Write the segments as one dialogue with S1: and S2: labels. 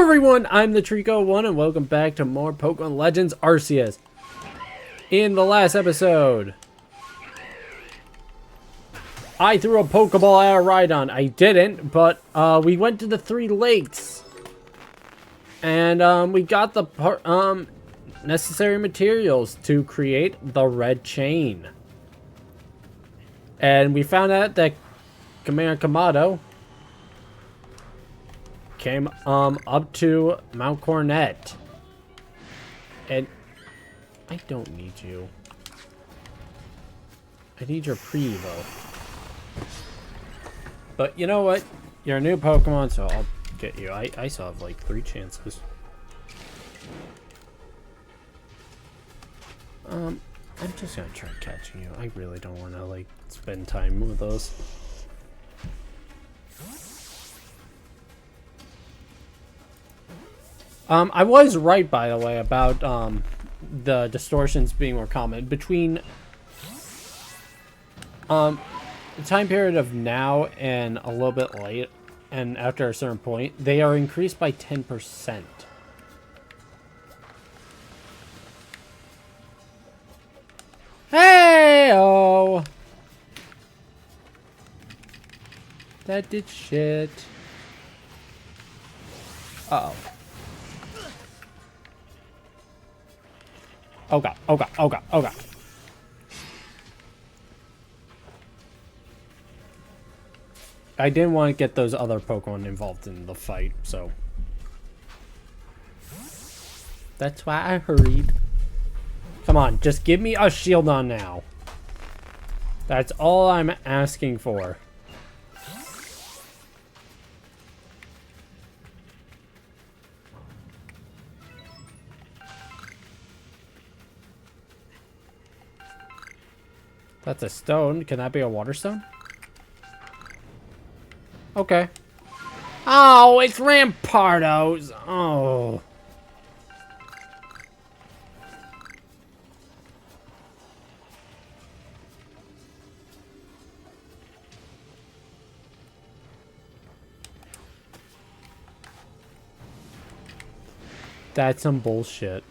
S1: everyone, I'm the Trico1 and welcome back to more Pokemon Legends Arceus. In the last episode, I threw a Pokeball at a Rhydon. I didn't, but we went to the 3 lakes. And we got the necessary materials to create the red chain. And we found out that Commander Kamado came up to Mount Coronet. And I don't need you. I need your pre-evo. But you know what? You're a new Pokemon, so I'll get you. I still have like 3 chances. I'm just gonna try catching you. I really don't want to like spend time with those. I was right, by the way, about the distortions being more common. Between the time period of now and a little bit late, and after a certain point, they are increased by 10%. Hey-oh! That did shit. Uh-oh. Oh god, oh god, oh god, oh god. I didn't want to get those other Pokemon involved in the fight, so that's why I hurried. Come on, just give me a Shieldon now. That's all I'm asking for. That's a stone. Can that be a water stone? Okay. Oh, it's Rampardos. Oh. That's some bullshit.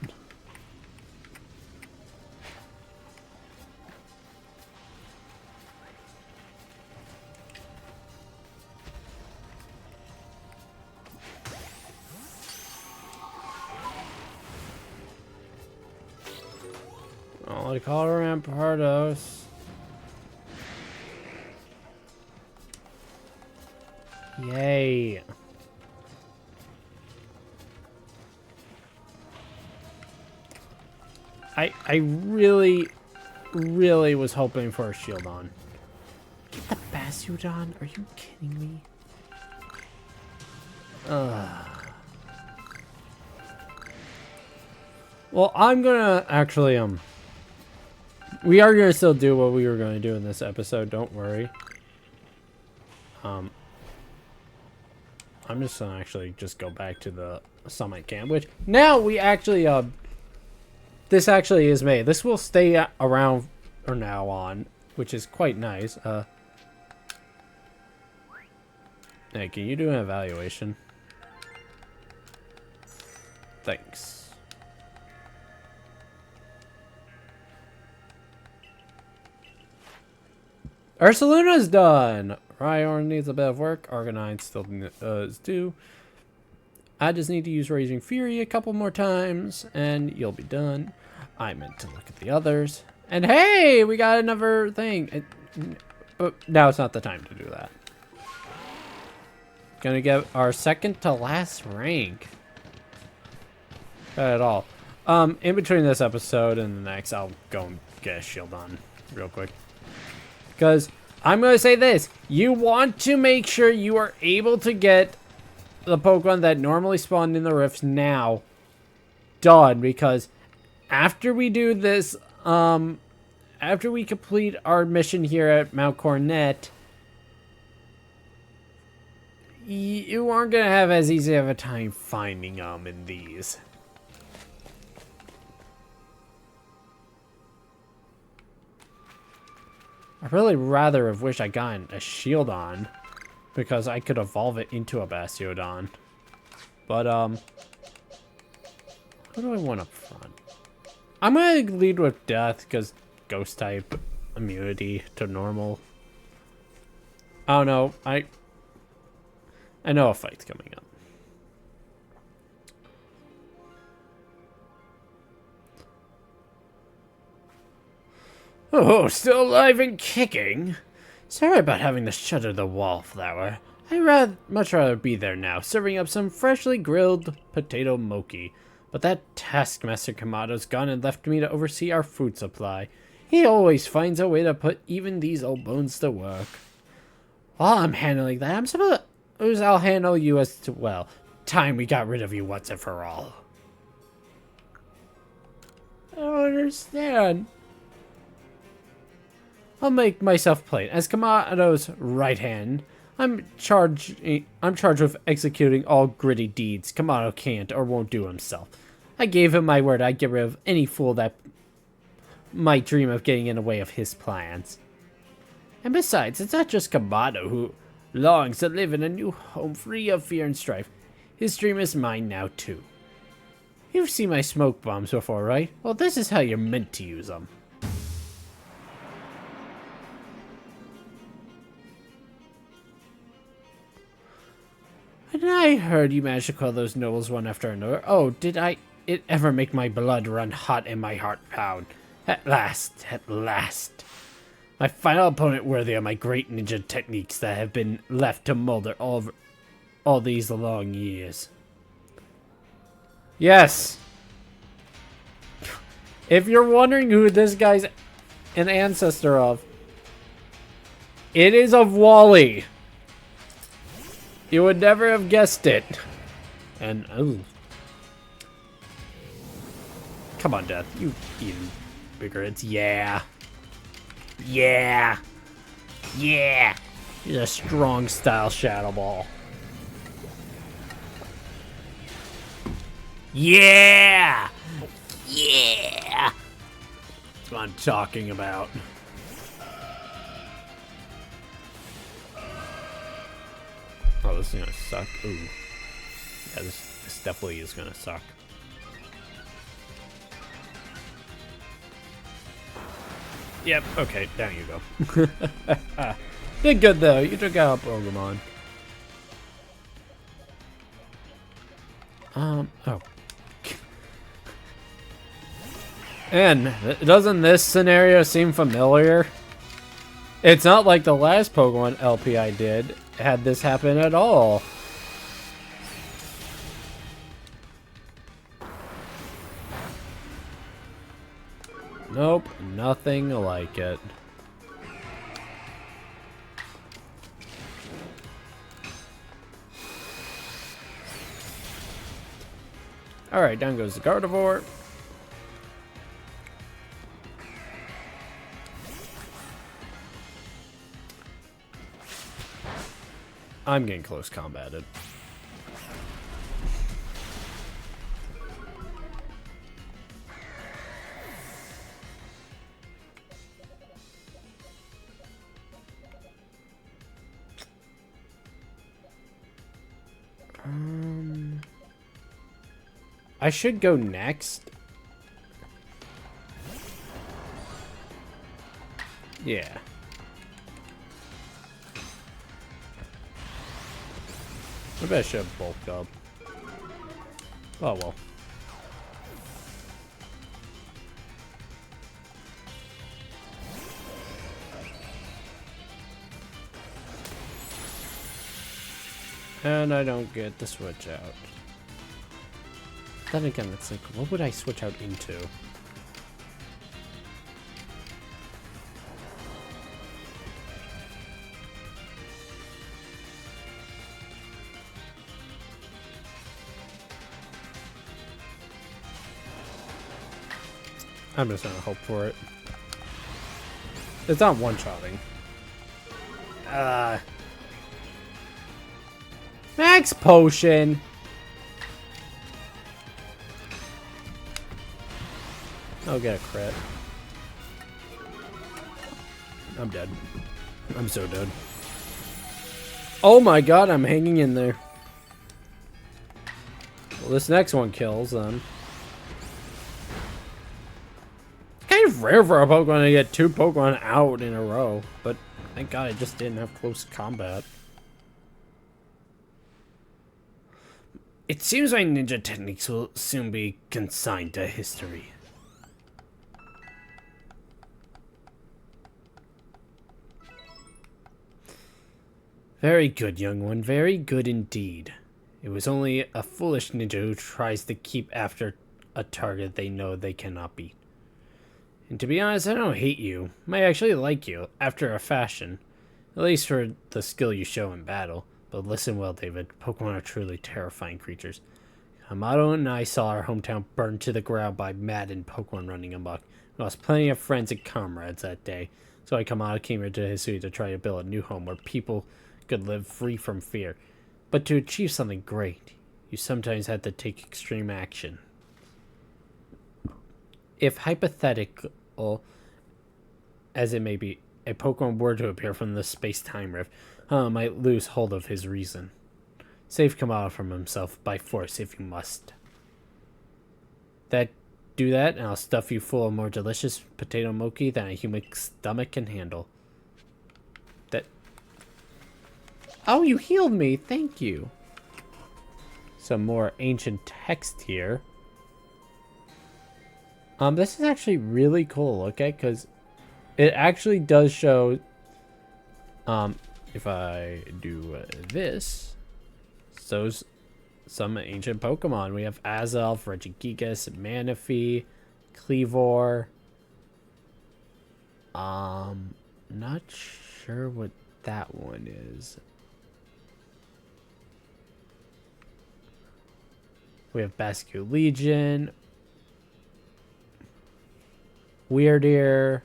S1: Oh, I call her Rampardos. Yay. I really was hoping for a Shieldon. Get the Bastiodon? Are you kidding me? Well, I'm gonna actually, we are gonna still do what we were gonna do in this episode, don't worry. I'm just gonna actually just go back to the summit camp, which now we actually, this actually is made. This will stay around from now on, which is quite nice. Hey, can you do an evaluation? Thanks. Ursaluna's done! Rhyhorn needs a bit of work. Arcanine still is due. I just need to use Raging Fury a couple more times, and you'll be done. I meant to look at the others. And hey, we got another thing. But now it's not the time to do that. Gonna get our second to last rank. Not at all. In between this episode and the next, I'll go and get a Shieldon real quick. Because I'm gonna say this. You want to make sure you are able to get the Pokemon that normally spawn in the rifts now done, because after we do this, after we complete our mission here at Mount Coronet, you aren't gonna have as easy of a time finding them in these. I really rather have wished I gotten a Shieldon, because I could evolve it into a Bastiodon. But, who do I want up front? I'm gonna lead with Death, because Ghost type immunity to normal. I don't know. I know a fight's coming up. Oh, still alive and kicking? Sorry about having to shutter the wallflower. I'd much rather be there now, serving up some freshly grilled potato mochi. But that taskmaster Kamado's gone and left me to oversee our food supply. He always finds a way to put even these old bones to work. While I'm handling that, I'm supposed I'll handle you as well. Time we got rid of you once and for all. I don't understand. I'll make myself plain. As Kamado's right hand, I'm charged with executing all gritty deeds Kamado can't or won't do himself. I gave him my word I'd get rid of any fool that might dream of getting in the way of his plans. And besides, it's not just Kamado who longs to live in a new home free of fear and strife. His dream is mine now, too. You've seen my smoke bombs before, right? Well, this is how you're meant to use them. And I heard you managed to quell those nobles one after another. Oh, did it ever make my blood run hot and my heart pound? At last, at last. My final opponent worthy of my great ninja techniques that have been left to molder all these long years. Yes! If you're wondering who this guy's an ancestor of, it is of Wally. You would never have guessed it. And, oh. Come on, Death. You even bigger hits. Yeah. Yeah. Yeah. He's a strong style Shadow Ball. Yeah. Yeah. That's what I'm talking about. Oh, this is gonna suck. Ooh. Yeah, this definitely is gonna suck. Yep, okay, down you go. Did good though, you took out Pokemon. Oh. And, doesn't this scenario seem familiar? It's not like the last Pokemon LP I did had this happen at all. Nope, nothing like it. Alright, down goes the Gardevoir. I'm getting close combated. I should go next. Yeah. Maybe I should have bulked up. Oh well. And I don't get the switch out. Then again, it's like, what would I switch out into? I'm just gonna hope for it. It's not one-shotting. Max Potion! I'll get a crit. I'm dead. I'm so dead. Oh my god, I'm hanging in there. Well, this next one kills them. It's kind of rare for a Pokemon to get 2 Pokemon out in a row, but thank God I just didn't have close combat. It seems my ninja techniques will soon be consigned to history. Very good, young one. Very good indeed. It was only a foolish ninja who tries to keep after a target they know they cannot beat. And to be honest, I don't hate you. I actually like you, after a fashion. At least for the skill you show in battle. But listen well, David. Pokemon are truly terrifying creatures. Hamato and I saw our hometown burned to the ground by maddened Pokemon running amok. We lost plenty of friends and comrades that day. So Hamato came here to Hisui to try to build a new home where people could live free from fear. But to achieve something great, you sometimes have to take extreme action. If hypothetical as it may be, a Pokemon were to appear from the space-time rift, might lose hold of his reason. Save Kamado from himself by force if you must. Do that, and I'll stuff you full of more delicious potato mochi than a human stomach can handle. Oh, you healed me. Thank you. Some more ancient text here. This is actually really cool to look at because it actually does show. If I do this, so some ancient Pokemon. We have Azelf, Regigigas, Manaphy, Cleavor. Not sure what that one is. We have Bascu Legion, Weirdeer,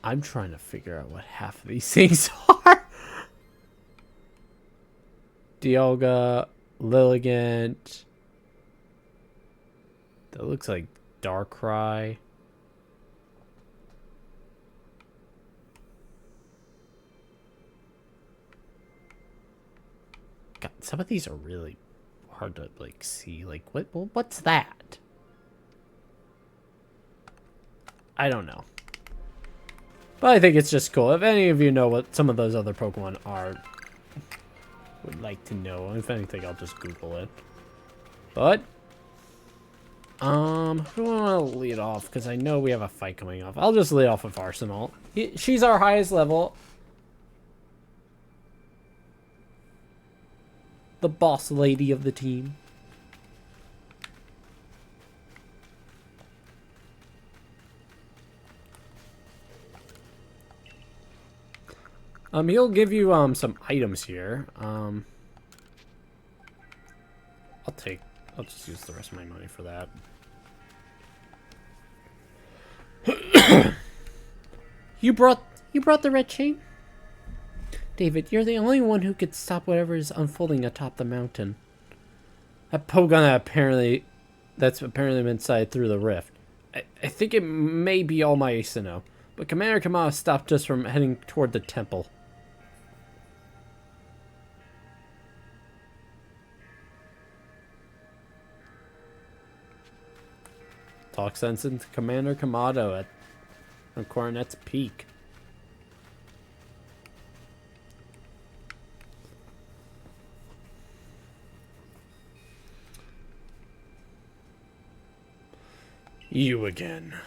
S1: I'm trying to figure out what half of these things are. Dialga, Lilligant. That looks like Darkrai. God, some of these are really hard to like see. Like what's that? I don't know. But I think it's just cool. If any of you know what some of those other Pokemon are, would like to know. If anything, I'll just Google it. But who do I want to lead off? Because I know we have a fight coming up. I'll just lead off with Arsenal. She's our highest level. The boss lady of the team. He'll give you some items here. I'll just use the rest of my money for that. You brought the red chain? David, you're the only one who could stop whatever is unfolding atop the mountain. That Pokemon that's apparently been sighted through the rift. I think it may be all my Sinnoh, but Commander Kamada stopped us from heading toward the temple. Talk sense into Commander Kamado at Coronet's Peak. You again.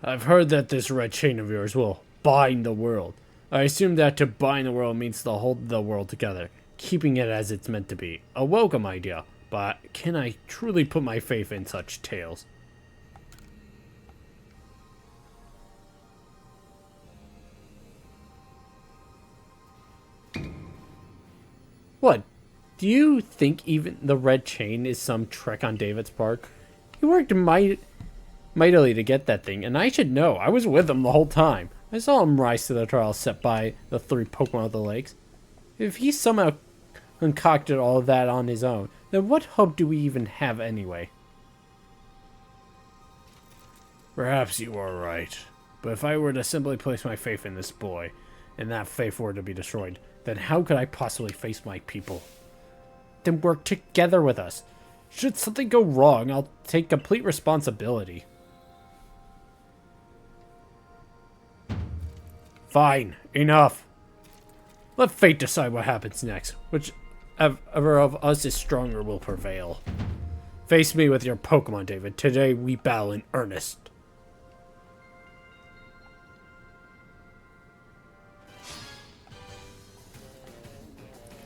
S1: I've heard that this red chain of yours will bind the world. I assume that to bind the world means to hold the world together, keeping it as it's meant to be. A welcome idea, but can I truly put my faith in such tales? What? Do you think even the red chain is some trick on David's part? He worked mightily to get that thing, and I should know. I was with him the whole time. I saw him rise to the trial set by the 3 Pokemon of the lakes. If he somehow concocted all of that on his own, then what hope do we even have anyway? Perhaps you are right. But if I were to simply place my faith in this boy, and that faith were to be destroyed, then how could I possibly face my people? Then work together with us. Should something go wrong, I'll take complete responsibility. Fine, enough. Let fate decide what happens next. Whichever of us is stronger will prevail. Face me with your Pokemon, David. Today we battle in earnest.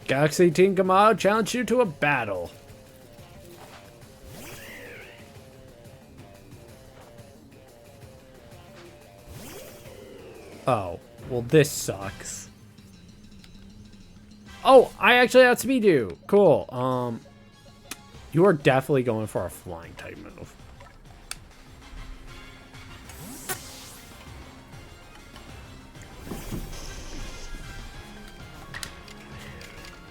S1: Galaxy Team Kamado challenge you to a battle. Oh, well this sucks. Oh, I actually outspeed you. Cool. You are definitely going for a flying type move.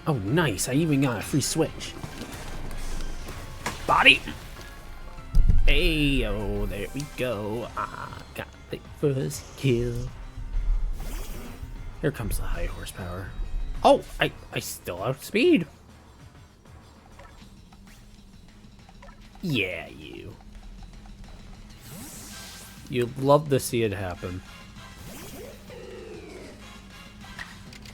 S1: Oh, nice. I even got a free switch. Body. Hey, oh, there we go. I got the first kill. Here comes the high horsepower. Oh, I still outspeed. Yeah, you. You'd love to see it happen.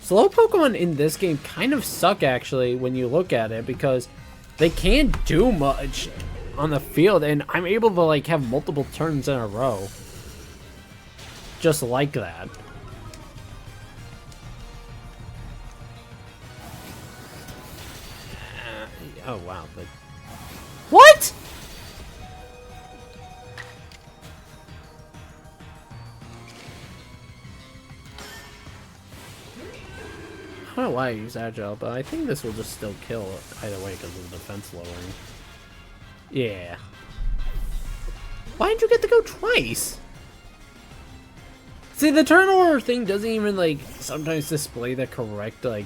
S1: Slow Pokemon in this game kind of suck, actually, when you look at it, because they can't do much on the field, and I'm able to, like, have multiple turns in a row. Just like that. Oh, wow. But what? I don't know why I use Agile, but I think this will just still kill either way because of the defense lowering. Yeah. Why did you get to go twice? See, the turn order thing doesn't even, like, sometimes display the correct, like,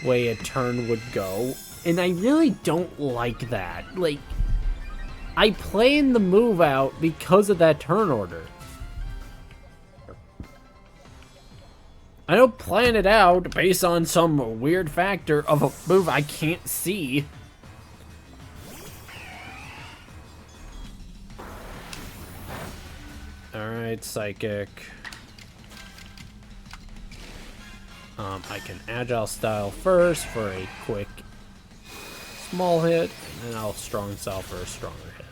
S1: way a turn would go. And I really don't like that. Like, I plan the move out because of that turn order. I don't plan it out based on some weird factor of a move I can't see. Alright, Psychic. I can Agile Style first for a quick small hit, and then I'll Strong Style for a stronger hit.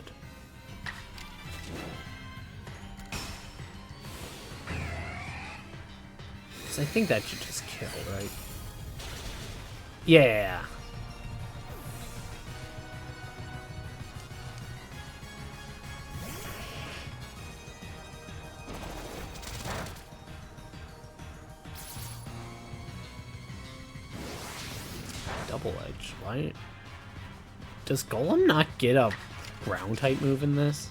S1: I think that should just kill, right? Yeah. Double Edge. Why? Does Golem not get a ground type move in this?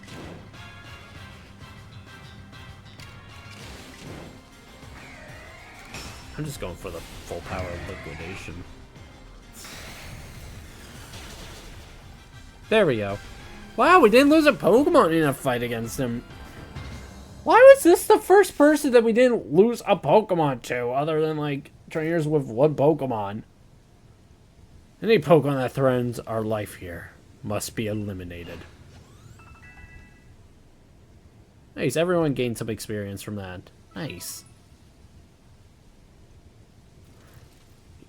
S1: I'm just going for the full power of liquidation. There we go. Wow, we didn't lose a Pokemon in a fight against him. Why was this the first person that we didn't lose a Pokemon to, other than, like, trainers with one Pokemon? Any Pokemon that threatens our life here must be eliminated. Nice, everyone gained some experience from that. Nice.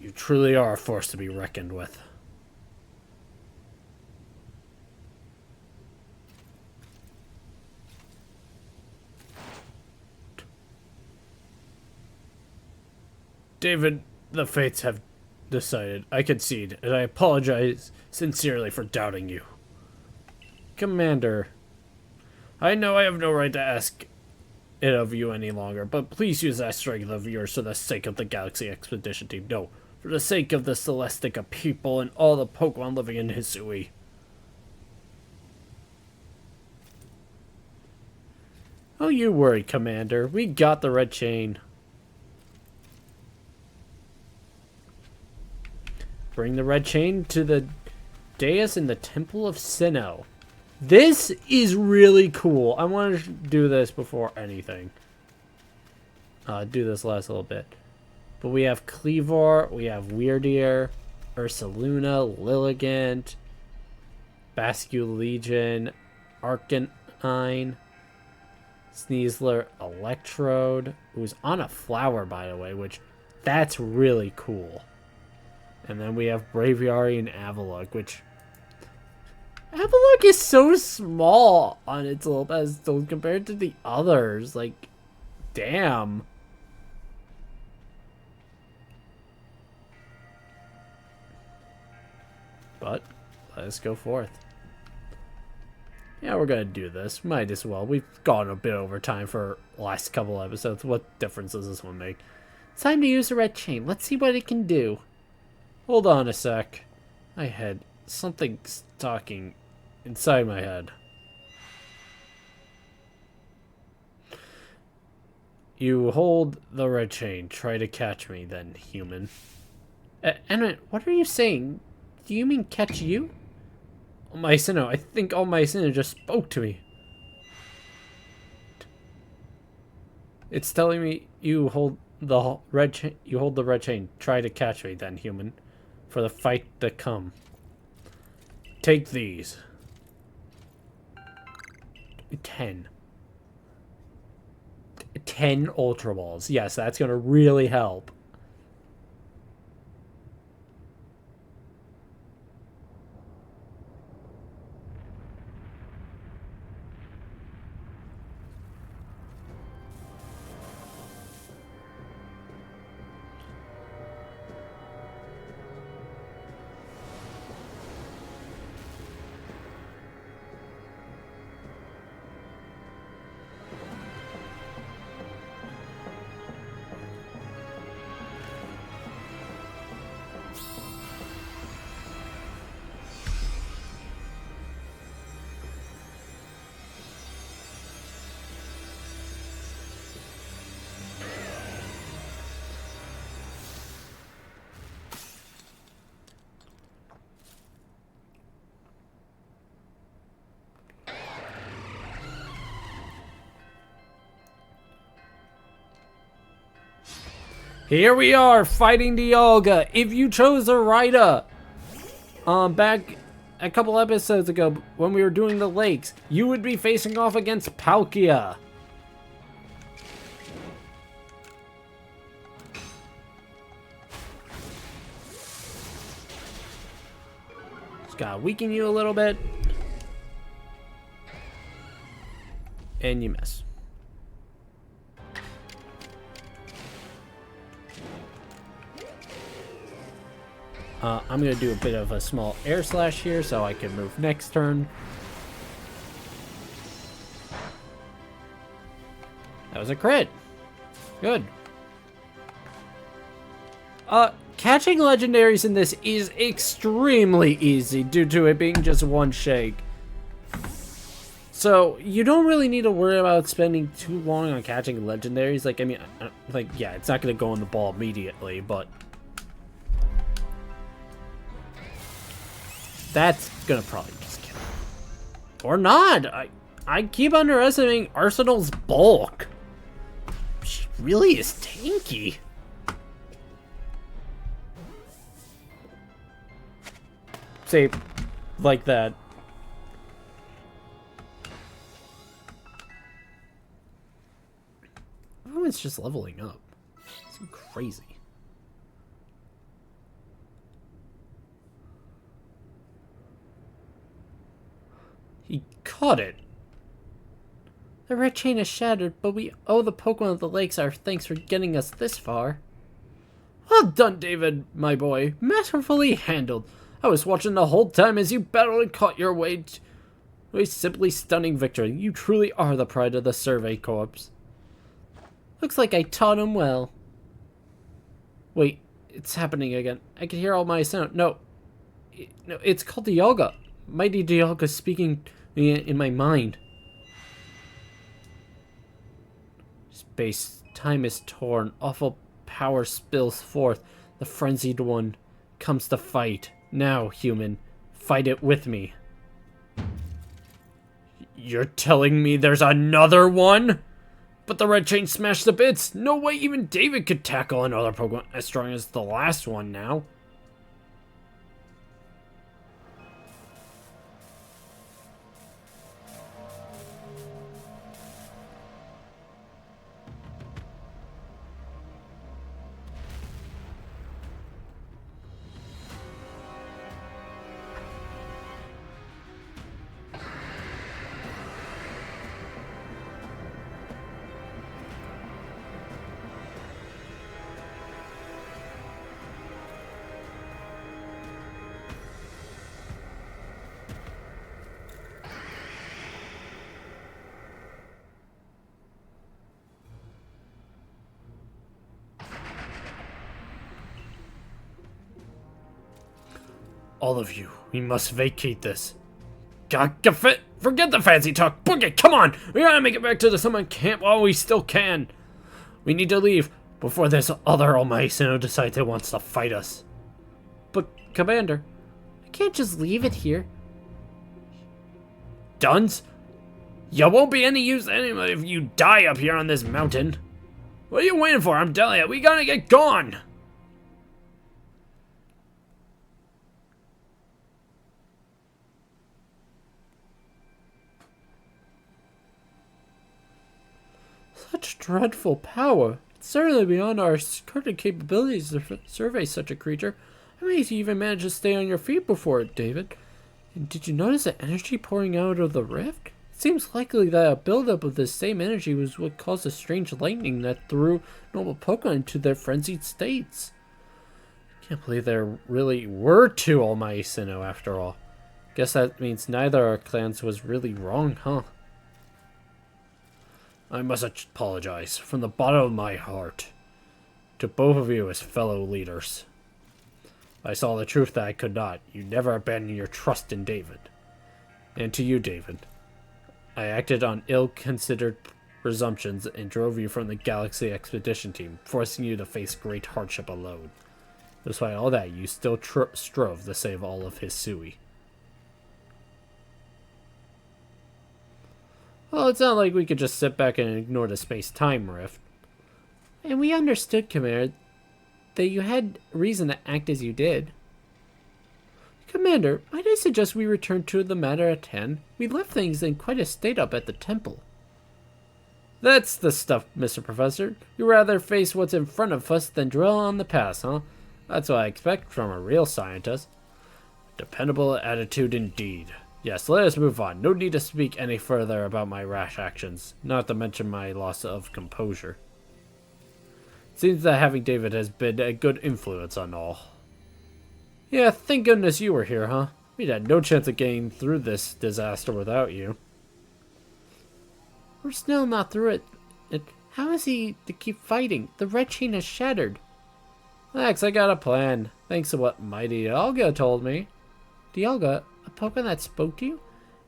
S1: You truly are a force to be reckoned with. David, the Fates have decided. I concede, and I apologize sincerely for doubting you. Commander, I know I have no right to ask it of you any longer, but please use that strength of yours for the sake of the Galaxy Expedition Team. No, for the sake of the Celestica people and all the Pokemon living in Hisui. Oh, you worry, Commander. We got the red chain. Bring the red chain to the dais in the Temple of Sinnoh. This is really cool. I want to do this before anything. do this last little bit. But we have Cleavor, we have Weirdeer, Ursaluna, Lilligant, Bascule Legion, Arcanine, Sneasler, Electrode, who's on a flower, by the way, which that's really cool. And then we have Braviary and Avalok, which Avalok is so small on its little pedestal compared to the others. Like, damn. But let us go forth. Yeah, we're gonna do this. Might as well. We've gone a bit over time for last couple episodes. What difference does this one make? It's time to use the red chain. Let's see what it can do. Hold on a sec. I had something talking inside my head. You hold the red chain. Try to catch me then, human. Anna, what are you saying? Do you mean catch you? Oh, my Sinnoh, I think all my Sinnoh just spoke to me. It's telling me you hold the red chain. You hold the red chain. Try to catch me, then, human, for the fight to come. Take these. 10 Ultra Balls. Yes, that's gonna really help. Here we are, fighting Dialga. If you chose the Rida, back a couple episodes ago when we were doing the lakes, you would be facing off against Palkia. Just gotta weaken you a little bit. And you miss. I'm going to do a bit of a small air slash here so I can move next turn. That was a crit. Good. Catching legendaries in this is extremely easy due to it being just one shake. So you don't really need to worry about spending too long on catching legendaries. Like, I mean, like, yeah, it's not going to go in the ball immediately, but that's gonna probably just kill him. Or not! I keep underestimating Arsenal's bulk. She really is tanky. Say, like that. Everyone's just leveling up. It's crazy. He caught it. The red chain is shattered, but we owe the Pokemon of the lakes our thanks for getting us this far. Well done, David, my boy. Masterfully handled. I was watching the whole time as you battled and caught your way to a simply stunning victory. You truly are the pride of the Survey Corps. Looks like I taught him well. Wait, it's happening again. I can hear all my sound. No, it's called Dialga. Mighty Dialga speaking in my mind. Space time is torn. Awful power spills forth. The frenzied one comes to fight. Now, human, fight it with me. You're telling me there's another one? But the red chain smashed to bits. No way even David could tackle another Pokemon as strong as the last one now. All of you, we must vacate this. Forget the fancy talk. Book it, come on! We gotta make it back to the Summon Camp while we still can. We need to leave before this other Almighty Sinnoh decides it wants to fight us. But, Commander, I can't just leave it here. Duns? You won't be any use anyway if you die up here on this mountain. What are you waiting for? I'm telling you, we gotta get gone! Such dreadful power. It's certainly beyond our current capabilities to survey such a creature. How many of you even managed to stay on your feet before it, David? And did you notice the energy pouring out of the rift? It seems likely that a buildup of this same energy was what caused the strange lightning that threw normal Pokemon into their frenzied states. Can't believe there really were two Almighty Sinnoh after all. Guess that means neither our clans was really wrong, huh? I must apologize from the bottom of my heart to both of you as fellow leaders. I saw the truth that I could not. You never abandoned your trust in David. And to you, David, I acted on ill-considered presumptions and drove you from the Galaxy Expedition Team, forcing you to face great hardship alone. Despite all that, you still strove to save all of Hisui. Well, it's not like we could just sit back and ignore the space-time rift. And we understood, Commander, that you had reason to act as you did. Commander, might I suggest we return to the matter at hand? We left things in quite a state up at the temple. That's the stuff, Mr. Professor. You rather face what's in front of us than dwell on the past, huh? That's what I expect from a real scientist. Dependable attitude indeed. Yes, let us move on. No need to speak any further about my rash actions, not to mention my loss of composure. Seems that having David has been a good influence on all. Yeah, thank goodness you were here, huh? We'd had no chance of getting through this disaster without you. We're still not through it. How is he to keep fighting? The red chain is shattered. Max, I got a plan. Thanks to what Mighty Dialga told me. Dialga? A Pokemon that spoke to you?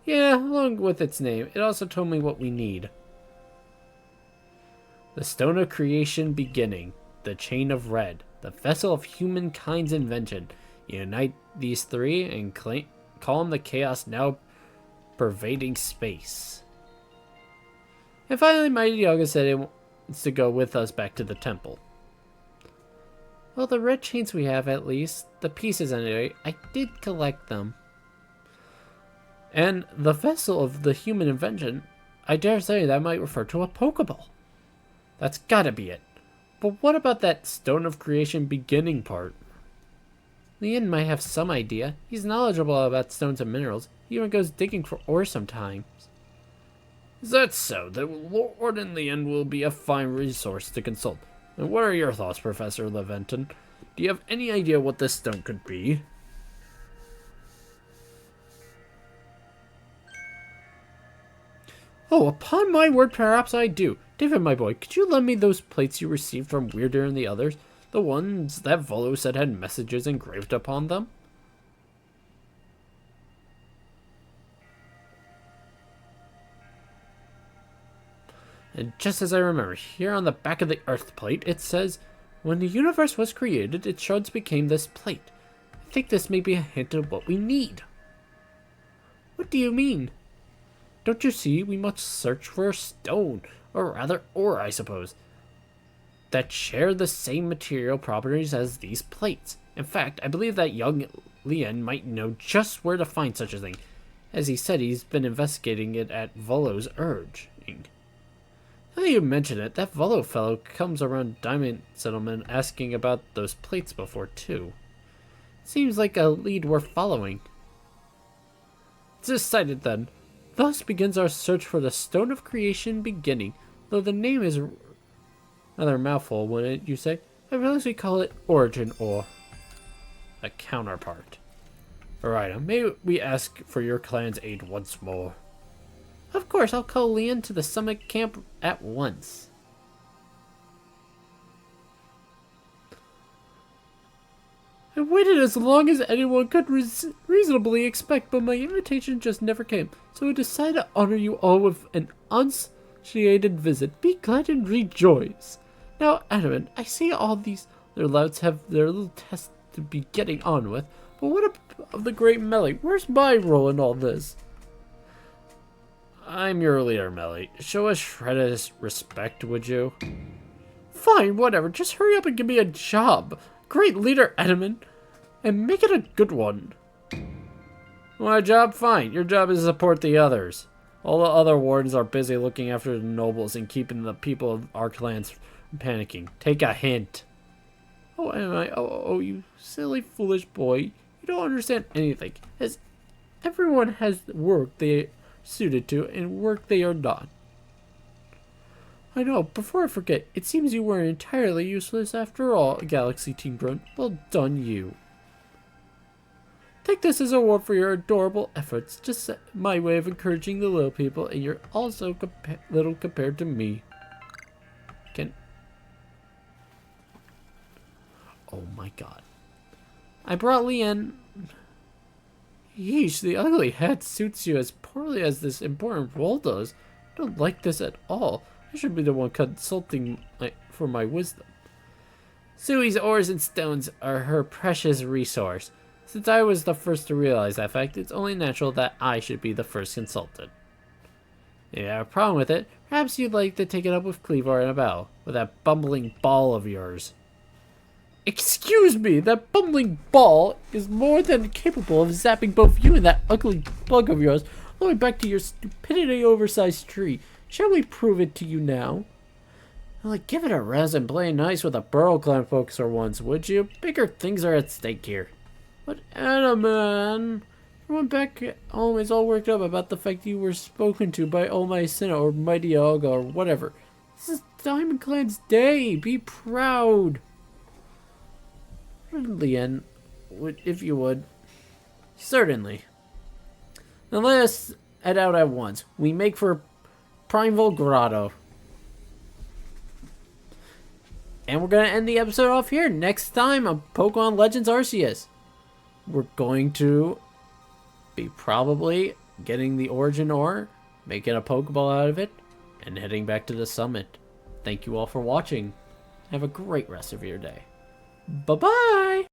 S1: Yeah, along with its name. It also told me what we need. The Stone of Creation beginning. The Chain of Red. The vessel of humankind's invention. Unite these three and calm the chaos now pervading space. And finally, Mighty Dialga said it wants to go with us back to the temple. Well, the red chains we have, at least. The pieces anyway. I did collect them. And the vessel of the human invention, I dare say that might refer to a Pokeball. That's gotta be it. But what about that Stone of Creation beginning part? Leon might have some idea. He's knowledgeable about stones and minerals. He even goes digging for ore sometimes. Is that so? The Lord in the end will be a fine resource to consult. And what are your thoughts, Professor Leventon? Do you have any idea what this stone could be? Oh, upon my word, perhaps I do. David, my boy, could you lend me those plates you received from Weirder and the others? The ones that Volo said had messages engraved upon them? And just as I remember, here on the back of the Earth plate, it says, when the universe was created, its shards became this plate. I think this may be a hint of what we need. What do you mean? Don't you see? We must search for a stone. or rather ore, I suppose, that share the same material properties as these plates. In fact, I believe that young Lien might know just where to find such a thing, as he said he's been investigating it at Volo's urging. Now that you mention it, that Volo fellow comes around Diamond Settlement asking about those plates before, too. Seems like a lead we're following. Decided then. Thus begins our search for the Stone of Creation beginning, though the name is another mouthful, wouldn't you say? I realize we call it Origin Ore. A counterpart. Alright, may we ask for your clan's aid once more? Of course, I'll call Lien to the summit camp at once. I waited as long as anyone could reasonably expect, but my invitation just never came, so I decided to honor you all with an unsatiated visit. Be glad and rejoice. Now, Adamant, I see all these other louts have their little tests to be getting on with, but what of the great Melly? Where's my role in all this? I'm your leader, Melly. Show a shred of respect, would you? Fine, whatever. Just hurry up and give me a job. Great leader, Adamant. And make it a good one. My job? Fine. Your job is to support the others. All the other wardens are busy looking after the nobles and keeping the people of our clans from panicking. Take a hint. Oh, am I? Oh, you silly, foolish boy. You don't understand anything. As everyone has work they suited to and work they are not. I know, before I forget, it seems you weren't entirely useless after all, Galaxy Team Grunt. Well done, you. Take this as a reward for your adorable efforts. Just my way of encouraging the little people, and you're also little compared to me. Oh my god. I brought Lien. Yeesh, the ugly hat suits you as poorly as this important role does. I don't like this at all. I should be the one consulting for my wisdom. Sui's ores and stones are her precious resource. Since I was the first to realize that fact, it's only natural that I should be the first consultant. If you have a problem with it, perhaps you'd like to take it up with Cleaver and Abel, with that bumbling ball of yours. Excuse me, that bumbling ball is more than capable of zapping both you and that ugly bug of yours, all the way back to your stupidity oversized tree. Shall we prove it to you now? Well, give it a rest and play nice with a Burrow Clan focuser once, would you? Bigger things are at stake here. But man, everyone back home is all worked up about the fact you were spoken to by Almighty Sinnoh or Mighty Olga or whatever. This is Diamond Clan's day. Be proud. Lien, if you would. Certainly. Now let us head out at once. We make for Primeval Grotto. And we're going to end the episode off here. Next time on Pokemon Legends Arceus, we're going to be probably getting the Origin Ore, making a Pokeball out of it, and heading back to the summit. Thank you all for watching. Have a great rest of your day. Bye-bye!